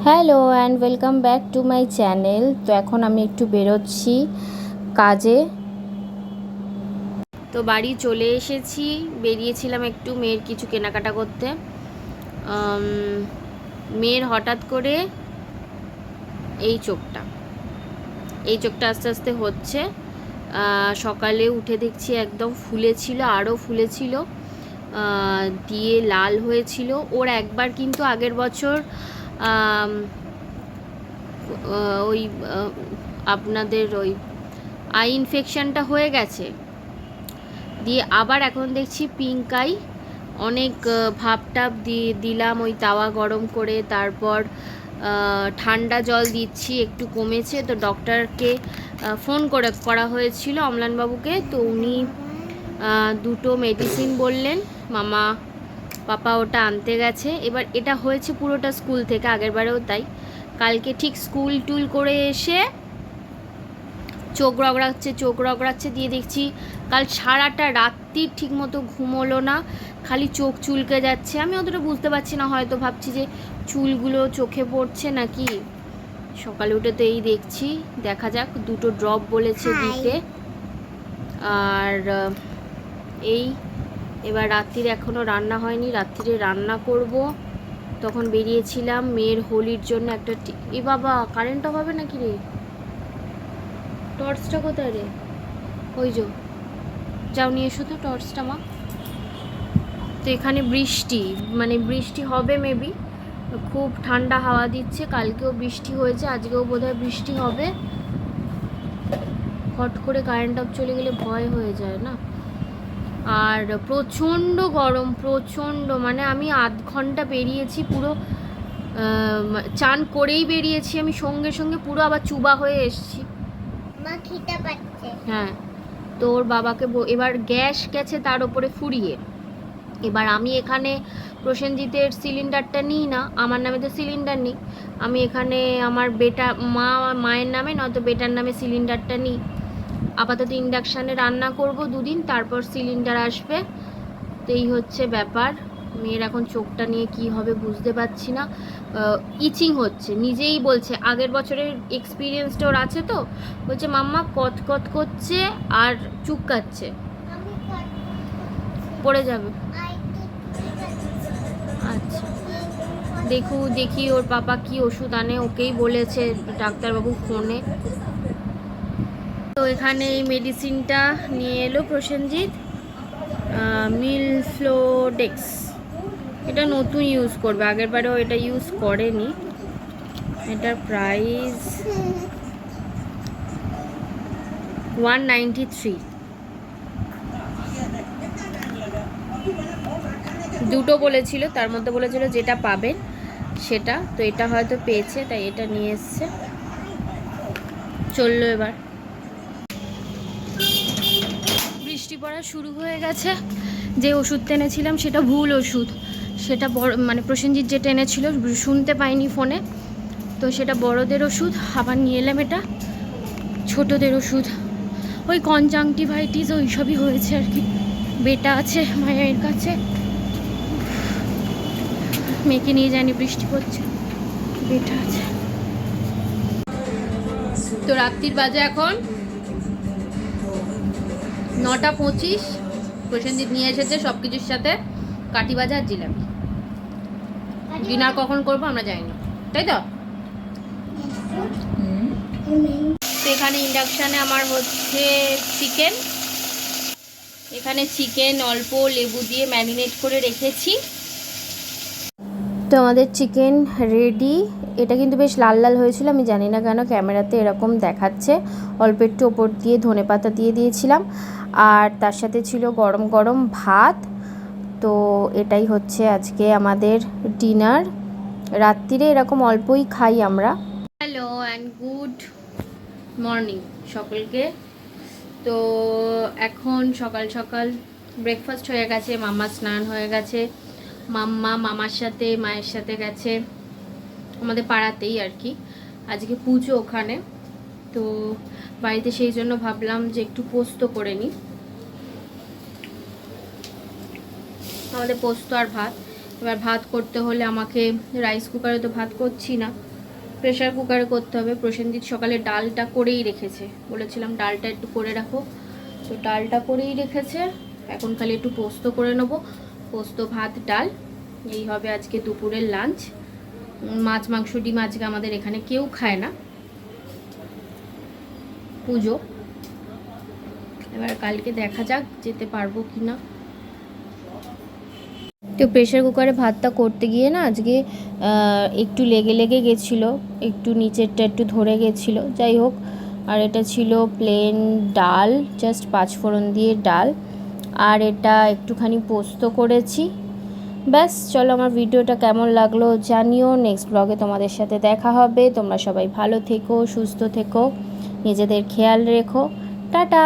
Hello and welcome back to my channel. তো এখন আমি একটু বেরোচ্ছি কাজে। তো বাড়ি চলে এসেছি, বেরিয়েছিলাম একটু মেয়ের কিছু কেনাকাটা করতে। মেয়ের হঠাৎ করে এই চোখটা আস্তে আস্তে হচ্ছে। সকালে উঠে দেখছি একদম ফুলেছিল, আরও ফুলেছিল, দিয়ে লাল হয়েছিল। ওর একবার কিন্তু আগের বছর ওই আপনাদের ওই আই ইনফেকশানটা হয়ে গেছে, দিয়ে আবার এখন দেখছি পিঙ্ক আই। অনেক ভাপটাপ দিয়ে দিলাম ওই তাওয়া গরম করে, তারপর ঠান্ডা জল দিচ্ছি, একটু কমেছে। তো ডক্টরকে ফোন করা হয়েছিল, অম্লানবাবুকে। তো উনি দুটো মেডিসিন বললেন, মামা পাপা ওটা আনতে গেছে। এবার এটা হয়েছে পুরোটা স্কুল থেকে, আগেরবারেও তাই। কালকে ঠিক স্কুল টুল করে এসে চোখ রগড়াচ্ছে, দিয়ে দেখছি কাল সারাটা রাত্রি ঠিক মতো ঘুমোলো না, খালি চোখ চুলকে যাচ্ছে। আমি অতটা বুঝতে পারছি না, হয়তো ভাবছি যে চুলগুলো চোখে পড়ছে নাকি। সকালে উঠে তো এই দেখছি, দেখা যাক। দুটো ড্রপ বলেছে দিতে। আর এই এবার রাত্রির এখনও রান্না হয়নি, রাত্রিরে রান্না করব। তখন বেরিয়েছিলাম মেয়ের হোলির জন্য একটা এ বাবা, কারেন্ট অফ হবে নাকি রে? টর্চটা কোথায় রে? ওই যাও নিয়ে এসো তো টর্চটা মা। তো এখানে বৃষ্টি হবে মেবি। খুব ঠান্ডা হাওয়া দিচ্ছে, কালকেও বৃষ্টি হয়েছে, আজকেও বোধহয় বৃষ্টি হবে। হট করে কারেন্ট অফ চলে গেলে ভয় হয়ে যায় না। আর প্রচণ্ড গরম, মানে আমি আধ ঘন্টা বেরিয়েছি, পুরো চান করেই বেরিয়েছি আমি, সঙ্গে সঙ্গে পুরো আবার চুবা হয়ে এসছি। হ্যাঁ, তো ওর বাবাকে এবার গ্যাস গেছে তার ওপরে ফুরিয়ে। এবার আমি এখানে প্রসেনজিতের সিলিন্ডারটা নিই না, আমার নামে তো সিলিন্ডার নেই। আমি এখানে আমার মায়ের নামে নয়তো বেটার নামে সিলিন্ডারটা নিই। আপাতত ইন্ডাকশানে রান্না করব 2 দিন, তারপর সিলিন্ডার আসবে। তো এই হচ্ছে ব্যাপার। মেয়ের এখন চোখটা নিয়ে কি হবে বুঝতে পারছি না। ইচিং হচ্ছে, নিজেই বলছে, আগের বছরের এক্সপিরিয়েন্সটা ওর আছে। তো বলছে মাম্মা কত করছে আর চুপকাচ্ছে, পড়ে যাবে। আচ্ছা, দেখি ওর পাপা কি ওষুধ আনে, ওকেই বলেছে ডাক্তারবাবু ফোনে। তো এখানে এই মেডিসিনটা নিয়ে এলো প্রসেনজিৎ, মিলফ্লোডেক্স। এটা নতুন ইউজ করবে, আগেরবারেও এটা ইউজ করেনি। এটার প্রাইস 193। দুটো বলেছিল, তার মধ্যে বলেছিল যেটা পাবেন সেটা। তো এটা হয়তো পেয়েছে, তাই এটা নিয়ে এসছে। চললো এবার। বৃষ্টি পড়া শুরু হয়ে গেছে। যে ওষুধ এনেছিলাম সেটা ভুল ওষুধ, সেটা মানে প্রসেনজিৎ যেটা এনেছিল শুনতে পাইনি ফোনে। তো সেটা বড়দের ওষুধ, আবার নিয়ে এলাম এটা ছোটদের ওষুধ। ওই কনজাংটিভাইটিস ওই সবই হয়েছে আর কি। বেটা আছে মায়ের কাছে, মেয়েকে নিয়ে যায়নি, বৃষ্টি পড়ছে, বেটা আছে। তো রাত্রির বাজে এখন 9:25। প্রসেনজিৎ নিয়ে এসেছে সব কিছুর সাথে কাঠি ভাজা আর জিলাপি। ডিনার কখন করবো আমরা জানি না, তাই তো। এখানে ইন্ডাকশানে আমার হচ্ছে চিকেন। এখানে চিকেন অল্প লেবু দিয়ে ম্যারিনেট করে রেখেছি। তো আমাদের চিকেন রেডি। এটা কিন্তু বেশ লাল লাল হয়েছিল, আমি জানি না কেন ক্যামেরাতে এরকম দেখাচ্ছে। অল্প একটু ওপর দিয়ে ধনেপাতা দিয়ে দিয়েছিলাম, আর তার সাথে ছিল গরম গরম ভাত। তো এটাই হচ্ছে আজকে আমাদের ডিনার। রাত্রিরে এরকম অল্পই খাই আমরা। হ্যালো অ্যান্ড গুড মর্নিং সকলকে। তো এখন সকাল সকাল ব্রেকফাস্ট হয়ে গেছে, মাম্মা স্নান হয়ে গেছে। মামার সাথে মায়ের সাথে গেছে আমাদের পাড়াতেই আর কি, আজকে পুজো ওখানে। তো বাড়িতে সেই জন্য ভাবলাম যে একটু পোস্ত করে নিই। আমাদের পোস্ত আর ভাত। এবার ভাত করতে হলে আমাকে রাইস কুকারে তো ভাত করছি না, প্রেশার কুকারে করতে হবে। প্রসেনজিৎ সকালে ডালটা করেই রেখেছে, বলেছিলাম ডালটা একটু করে রাখো, তো ডালটা করেই রেখেছে। এখন খালি একটু পোস্ত করে নেবো, পোস্ত ভাত ডাল, এই হবে আজকে দুপুরের লাঞ্চ। মাছ মাংস ডিম আজকে আমাদের এখানে কেউ খায় না, পুজো। এবার কালকে দেখা যাক যেতে পারবো কি না। তো প্রেশার কুকারে ভাতটা করতে গিয়ে না আজকে একটু লেগে লেগে গেছিলো, একটু নিচেরটা একটু ধরে গেছিলো, যাই হোক। আর এটা ছিল প্লেন ডাল, জাস্ট 5 ফোড়ন দিয়ে ডাল, আর এটা একটুখানি পোস্ত করেছি। ব্যাস, চলো আমার ভিডিওটা কেমন লাগলো জানিও। নেক্সট ব্লগে তোমাদের সাথে দেখা হবে। তোমরা সবাই ভালো থেকো, সুস্থ থেকো, নিজেদের খেয়াল রেখো। টাটা।